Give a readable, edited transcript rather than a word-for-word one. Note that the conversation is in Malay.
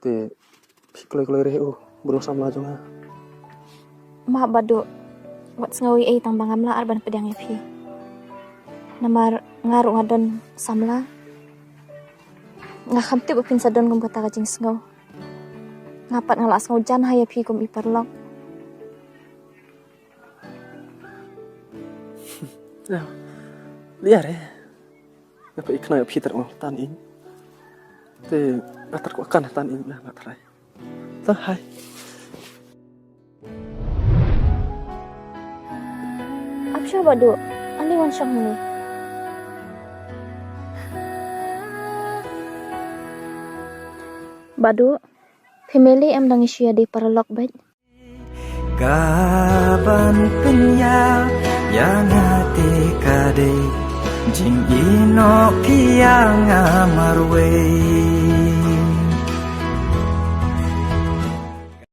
Te pikloi rehe burung samla jonga. Ma badu wat ngawi tang bangam la arban pedang epi. Namar ngaru ngadon samla. Nga khamti upin sadon gum kata kajing sengaw. Ngapat ngalas ngau jan haya pi gum iparlok. Ya. Liar Ngapa ikna pi tar mau tan in. Te atar ko akan tan in na matrai. Ta hai. Apsha badu ali wan syang ni. Badu family em dang isya di parlok baik. Kaban penya yang hati kade jing ino kiang amarwe